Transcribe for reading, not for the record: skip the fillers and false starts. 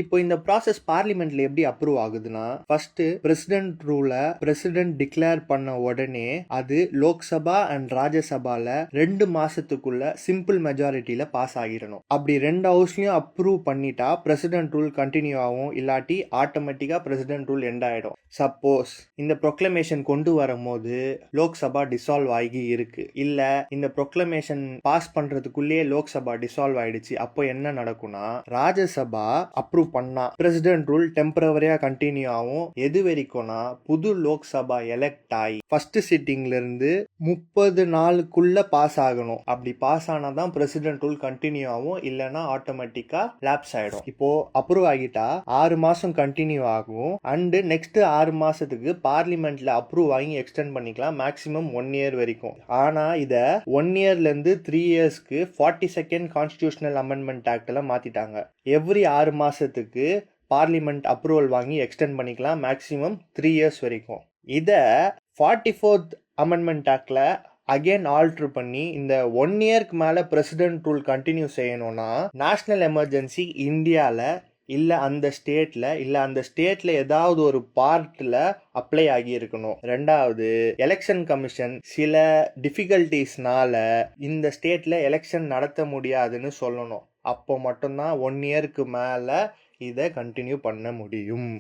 இப்போ இந்த ப்ராசஸ் பார்லிமெண்ட்ல எப்படி அப்ரூவ் ஆகுதுன்னா, ஃபர்ஸ்ட் பிரசிடென்ட் ரூலை பிரசிடென்ட் டிக்ளேர் பண்ண உடனே அது லோக்சபா அண்ட் ராஜ்யசபால 2 மாசத்துக்குள்ள சிம்பிள் மெஜாரிட்டியில பாஸ் ஆகிடணும். அப்படி 2 ஹவுஸ்லயும் அப்ரூவ் பண்ணிட்டா பிரசிடென்ட் ரூல் கண்டினியூ ஆகும், இல்லாட்டி ஆட்டோமேட்டிக்கா பிரசிடென்ட் ரூல் எண்ட் ஆயிடும். சப்போஸ் இந்த ப்ரொக்ளமேஷன் கொண்டு வரும்போது லோக்சபா டிசால்வ் ஆகி இருக்கு, இல்ல இந்த ப்ரொக்ளமேஷன் பாஸ் பண்றதுக்குள்ளேயே லோக்சபா டிசால்வ் ஆயிடுச்சு, அப்போ என்ன நடக்கும்னா ராஜ்யசபா அப்ரூவ் பண்ணா பிரசிடென்ட் ரூல் டெம்பரவரியா கண்டினியூ ஆகும். எது வரைக்கும்னா புது லோக்சபா எலெக்ட் ஆகி ஃபர்ஸ்ட் சிட்டிங்ல இருந்து 30 நாளுக்குள்ள பாஸ் ஆகணும். அப்படி பாஸ் ஆனாதான் பிரசிடென்ட் ரூல் கண்டினியூ ஆகும், இல்லைன்னா ஆட்டோமேட்டிக்கா லாப்ஸ் ஆயிடும். இப்போ அப்ரூவ் ஆகிட்டா 6 மாசம் கண்டினியூ ஆகும். அண்ட் நெக்ஸ்ட் 6 மாசத்துக்கு பார்லிமெண்ட்ல அப்ரூவ் ஆகி எக்ஸ்டெண்ட் பண்ணிக்கலாம், மேக்ஸிமம் 1 இயர் வரைக்கும். ஆனா இத 1 இயர்ல இருந்து 3 இயர்ஸ்க்கு 42nd கான்ஸ்டிடியூஷனல் அமெண்ட்மெண்ட் ஆக்ட்ல மாத்திட்டாங்க. எவ்ரி 6 மாசத்துக்கு பார்லிமெண்ட் அப்ரூவல் வாங்கி எக்ஸ்டெண்ட் பண்ணிக்கலாம், மேக்ஸிமம் 3 இயர்ஸ் வரைக்கும். இத 44th அமெண்ட்மெண்ட் ஆக்ட்ல அகைன் ஆல்டர் பண்ணி இந்த 1 இயர்க்கு மேல பிரசிடென்ட் ரூல் கண்டினியூ செய்யணும்னா நேஷனல் எமர்ஜென்சி இந்தியால இல்ல அந்த ஸ்டேட்ல ஏதாவது ஒரு பார்ட்ல அப்ளை ஆகி இருக்கணும். ரெண்டாவது, எலெக்ஷன் கமிஷன் சில டிஃபிகல்டிஸ்னால இந்த ஸ்டேட்ல எலெக்ஷன் நடத்த முடியாதுன்னு சொல்லணும். அப்போ மட்டும்தான் 1 இயர்க்கு மேல இதை கண்டினியூ பண்ண முடியும்.